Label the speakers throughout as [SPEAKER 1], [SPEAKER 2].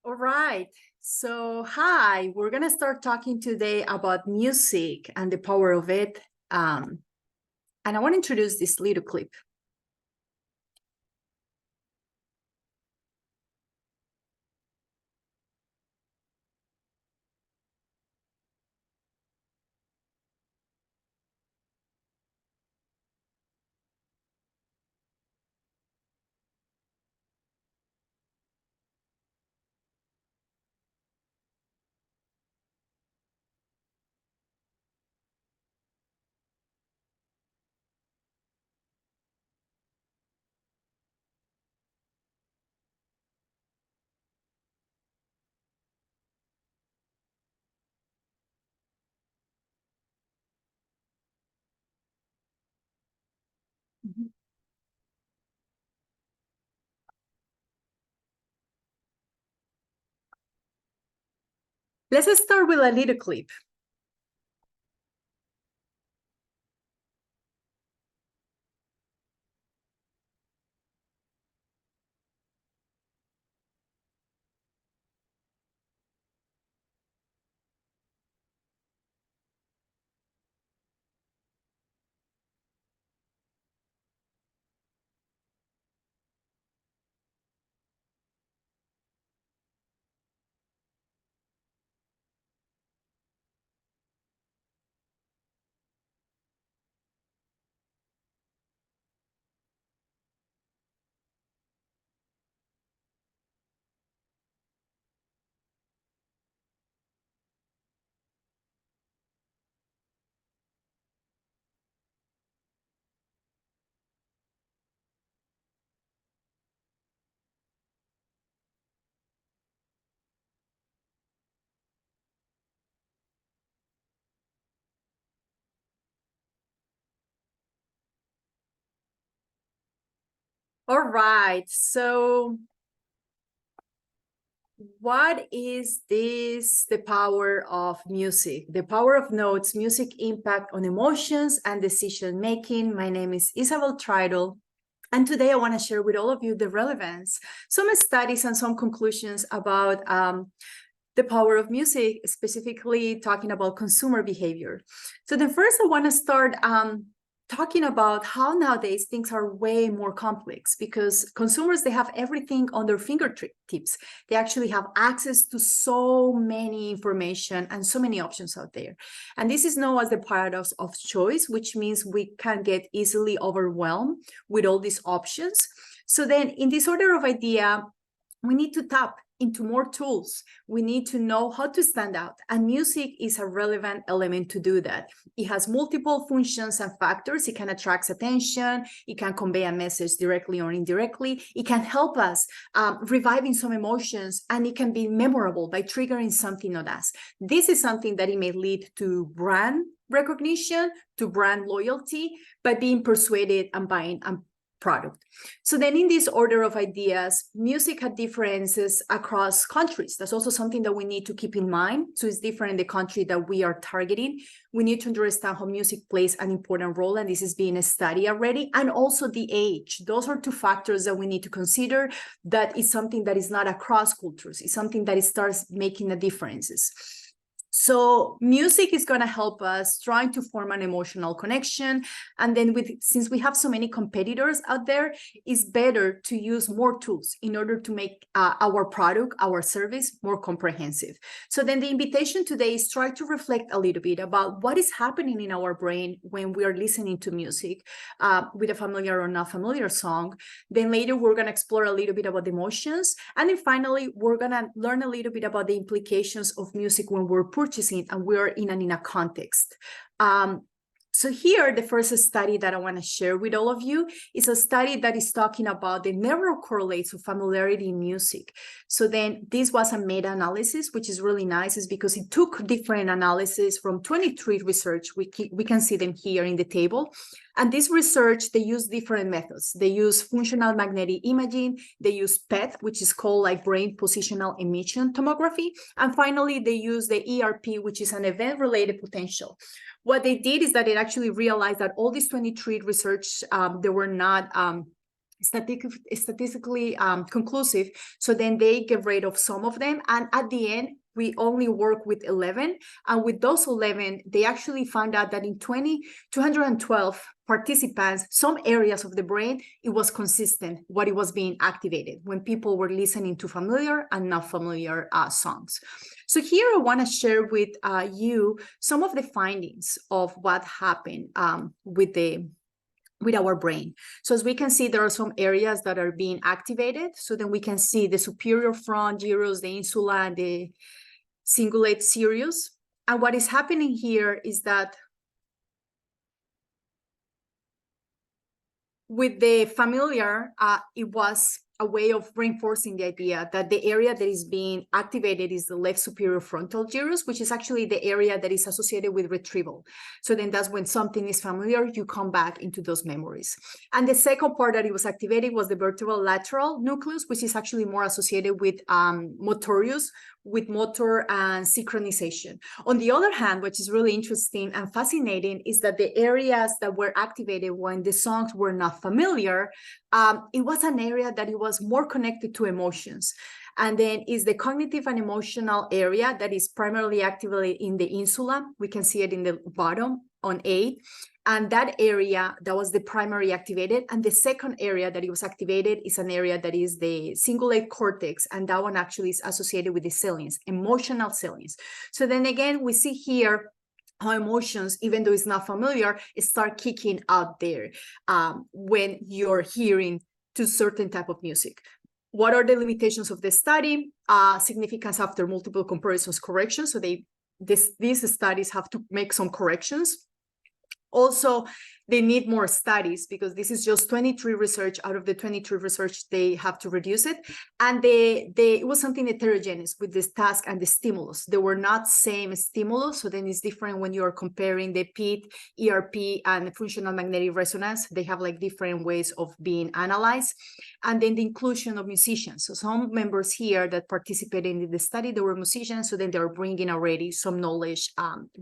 [SPEAKER 1] All right. So, hi, we're going to start talking today about music and the power of it. And I want to introduce this little clip. Mhm. Let's start with a little clip. All right. So, what is this? The power of music, the power of notes, music impact on emotions and decision making. My name is Isabel Treidl. And today I want to share with all of you the relevance, some studies and some conclusions about the power of music, specifically talking about consumer behavior. So then first I want to start talking about how nowadays things are way more complex because consumers, they have everything on their fingertips. They actually have access to so many information and so many options out there. And this is known as the paradox of choice, which means we can get easily overwhelmed with all these options. So then in this order of idea, we need to tap into more tools. We need to know how to stand out. And music is a relevant element to do that. It has multiple functions and factors. It can attract attention. It can convey a message directly or indirectly. It can help us reviving some emotions, and it can be memorable by triggering something on us. This is something that it may lead to brand recognition, to brand loyalty, by being persuaded and buying a product. So then in this order of ideas, music had differences across countries. That's also something that we need to keep in mind. So it's different in the country that we are targeting. We need to understand how music plays an important role, and this is being studied already, and also the age. Those are two factors that we need to consider. That is something that is not across cultures. It's something that it starts making the differences. So music is going to help us trying to form an emotional connection. And then since we have so many competitors out there, it's better to use more tools in order to make our product, our service more comprehensive. So then the invitation today is try to reflect a little bit about what is happening in our brain when we are listening to music with a familiar or not familiar song. Then later we're going to explore a little bit about the emotions. And then finally, we're going to learn a little bit about the implications of music when we're purchasing and we're in a context. So here, the first study that I want to share with all of you is a study that is talking about the neural correlates of familiarity in music. So then this was a meta-analysis, which is really nice, is because it took different analysis from 23 research. We can see them here in the table. And this research, they use different methods. They use functional magnetic imaging. They use PET, which is called like brain positional emission tomography. And finally, they use the ERP, which is an event-related potential. What they did is that it actually realized that all these 23 research, they were not statistically conclusive. So then they get rid of some of them. And at the end, we only work with 11. And with those 11, they actually found out that in 212 participants, some areas of the brain, it was consistent what it was being activated when people were listening to familiar and not familiar songs. So here I want to share with you some of the findings of what happened with our brain. So as we can see, there are some areas that are being activated. So then we can see the superior front gyrus, the insula, and the cingulate serous. And what is happening here is that with the familiar, it was a way of reinforcing the idea that the area that is being activated is the left superior frontal gyrus, which is actually the area that is associated with retrieval. So then that's when something is familiar, you come back into those memories. And the second part that it was activated was the vertebral lateral nucleus, which is actually more associated with motorius, with motor and synchronization. On the other hand, which is really interesting and fascinating, is that the areas that were activated when the songs were not familiar, it was an area that it was more connected to emotions. And then is the cognitive and emotional area that is primarily activated in the insula. We can see it in the bottom on A. And that area, that was the primary activated. And the second area that it was activated is an area that is the cingulate cortex. And that one actually is associated with the salience, emotional salience. So then again, we see here how emotions, even though it's not familiar, start kicking out there when you're hearing to certain type of music. What are the limitations of the study? Significance after multiple comparisons corrections. So these studies have to make some corrections. Also, they need more studies because this is just 23 research. Out of the 23 research, they have to reduce it. And it was something heterogeneous with this task and the stimulus. They were not same stimulus. So then it's different when you are comparing the PET, ERP, and functional magnetic resonance. They have like different ways of being analyzed. And then the inclusion of musicians. So some members here that participated in the study, they were musicians. So then they were bringing already some knowledge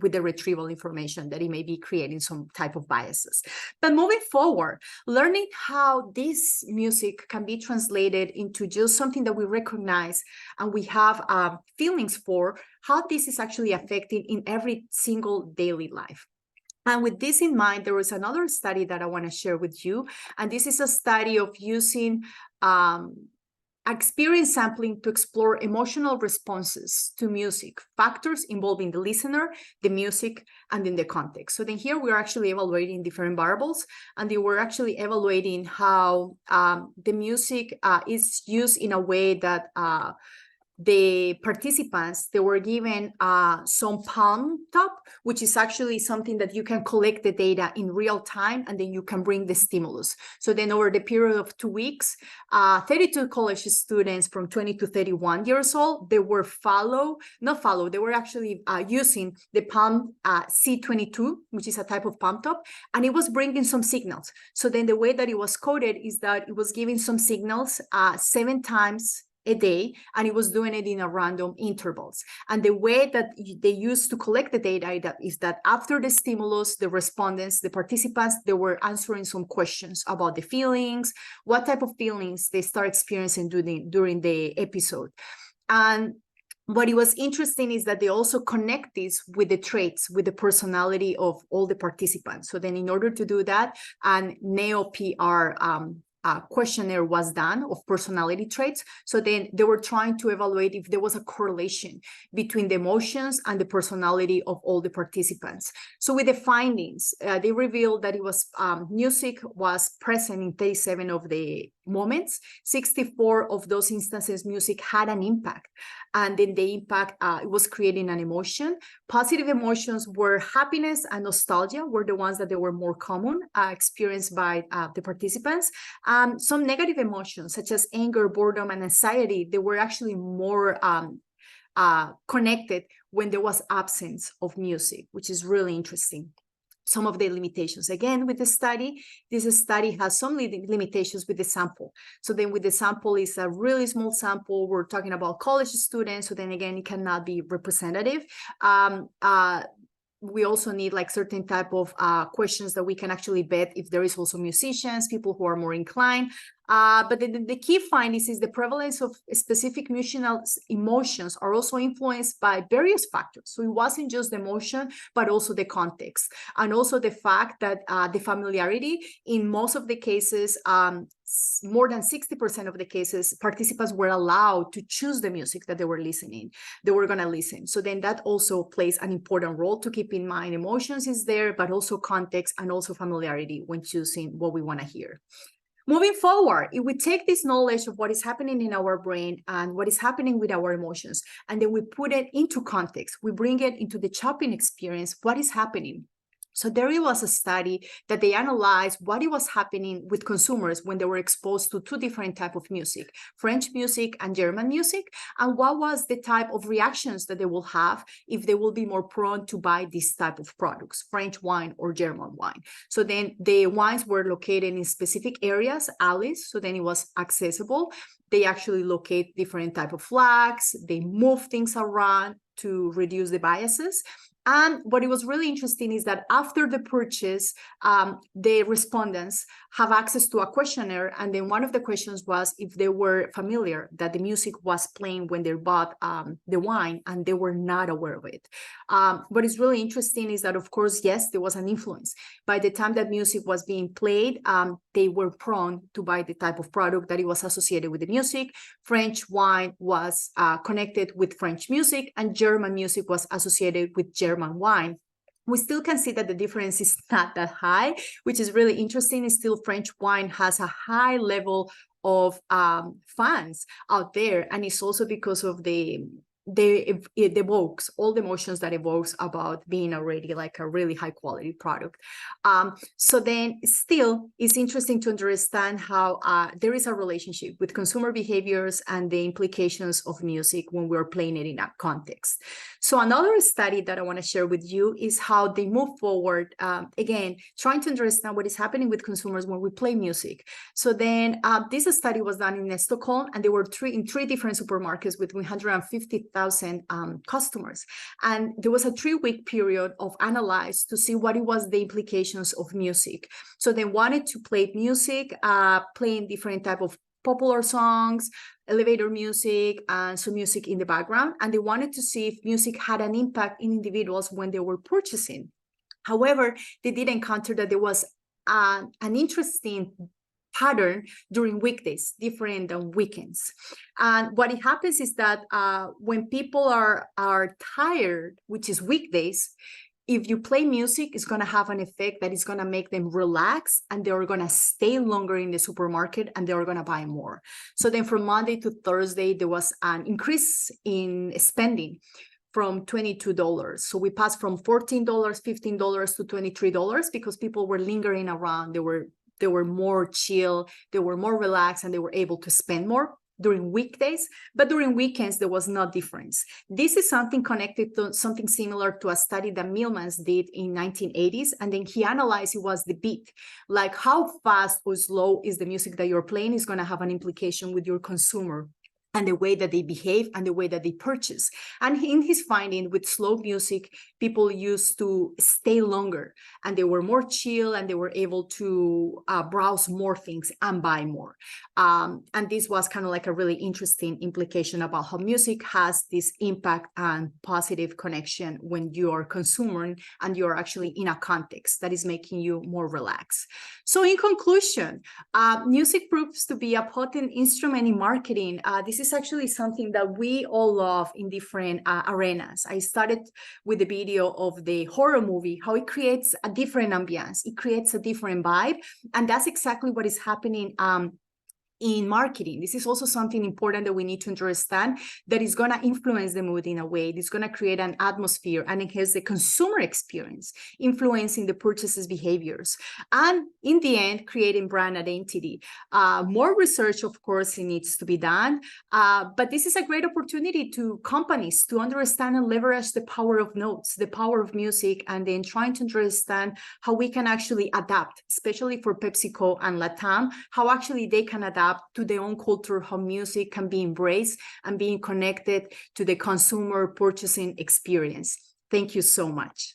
[SPEAKER 1] with the retrieval information that it may be creating some type of biases. But moving forward, learning how this music can be translated into just something that we recognize and we have feelings for, how this is actually affecting in every single daily life. And with this in mind, there was another study that I want to share with you. And this is a study of using experience sampling to explore emotional responses to music, factors involving the listener, the music, and in the context. So then here we're actually evaluating different variables, and they were actually evaluating how the music is used in a way that the participants, they were given some palm top, which is actually something that you can collect the data in real time, and then you can bring the stimulus. So then over the period of 2 weeks, 32 college students from 20 to 31 years old, they were they were actually using the palm C22, which is a type of palm top, and it was bringing some signals. So then the way that it was coded is that it was giving some signals 7 times a day, and it was doing it in a random intervals. And the way that they used to collect the data is that after the stimulus, the respondents, the participants, they were answering some questions about the feelings, what type of feelings they start experiencing during the episode. And what it was interesting is that they also connect this with the traits, with the personality of all the participants. So then in order to do that, an NEO-PR questionnaire was done of personality traits. So then they were trying to evaluate if there was a correlation between the emotions and the personality of all the participants. So with the findings, they revealed that it was music was present in 37 of the moments. 64 of those instances, music had an impact. And then the impact, it was creating an emotion. Positive emotions were happiness and nostalgia were the ones that they were more common experienced by the participants. Some negative emotions such as anger, boredom, and anxiety, they were actually more connected when there was absence of music, which is really interesting. Some of the limitations. Again, with the study, this study has some limitations with the sample. So then with the sample is a really small sample. We're talking about college students. So then again, it cannot be representative. We also need like certain type of questions that we can actually bet if there is also musicians, people who are more inclined. But the key findings is the prevalence of specific emotions are also influenced by various factors. So it wasn't just the emotion, but also the context. And also the fact that the familiarity, in most of the cases, more than 60% of the cases, participants were allowed to choose the music that they were going to listen. So then that also plays an important role to keep in mind. Emotions is there, but also context and also familiarity when choosing what we want to hear. Moving forward, if we take this knowledge of what is happening in our brain and what is happening with our emotions, and then we put it into context, we bring it into the shopping experience, what is happening? So there was a study that they analyzed what it was happening with consumers when they were exposed to two different types of music, French music and German music, and what was the type of reactions that they will have if they will be more prone to buy this type of products, French wine or German wine. So then the wines were located in specific areas, alleys, so then it was accessible. They actually locate different type of flags, they move things around to reduce the biases. And what it was really interesting is that after the purchase, the respondents have access to a questionnaire. And then one of the questions was if they were familiar that the music was playing when they bought the wine, and they were not aware of it. What is really interesting is that, of course, yes, there was an influence. By the time that music was being played, they were prone to buy the type of product that it was associated with the music. French wine was connected with French music, and German music was associated with German wine. We still can see that the difference is not that high, which is really interesting. Still, French wine has a high level of fans out there, and it's also because of it evokes all the emotions that evokes about being already like a really high quality product. So then still it's interesting to understand how there is a relationship with consumer behaviors and the implications of music when we're playing it in a context. So another study that I want to share with you is how they move forward, again, trying to understand what is happening with consumers when we play music. So then this study was done in Stockholm, and they were in three different supermarkets with 150,000 customers. And there was a 3-week period of analyze to see what it was the implications of music. So they wanted to play music, playing different type of popular songs, elevator music, and some music in the background. And they wanted to see if music had an impact in individuals when they were purchasing. However, they did encounter that there was an interesting pattern during weekdays, different than weekends. And what it happens is that when people are tired, which is weekdays, if you play music, it's going to have an effect that is going to make them relax, and they're going to stay longer in the supermarket, and they're going to buy more. So then from Monday to Thursday, there was an increase in spending from $22. So we passed from $14, $15 to $23 because people were lingering around. They were more chill, they were more relaxed, and they were able to spend more during weekdays. But during weekends, there was no difference. This is something connected to something similar to a study that Millmans did in 1980s. And then he analyzed it was the beat, like how fast or slow is the music that you're playing is going to have an implication with your consumer and the way that they behave and the way that they purchase. And in his finding, with slow music, people used to stay longer, and they were more chill, and they were able to browse more things and buy more. And this was kind of like a really interesting implication about how music has this impact and positive connection when you are consuming and you're actually in a context that is making you more relaxed. So in conclusion, music proves to be a potent instrument in marketing. This is actually something that we all love in different arenas. I started with the video of the horror movie, how it creates a different ambiance, it creates a different vibe, and that's exactly what is happening in marketing. This is also something important that we need to understand, that is going to influence the mood in a way. It's going to create an atmosphere and enhance the consumer experience, influencing the purchases behaviors, and in the end, creating brand identity. More research, of course, it needs to be done, but this is a great opportunity to companies to understand and leverage the power of notes, the power of music, and then trying to understand how we can actually adapt, especially for PepsiCo and Latam, how actually they can adapt to their own culture, how music can be embraced and being connected to the consumer purchasing experience. Thank you so much.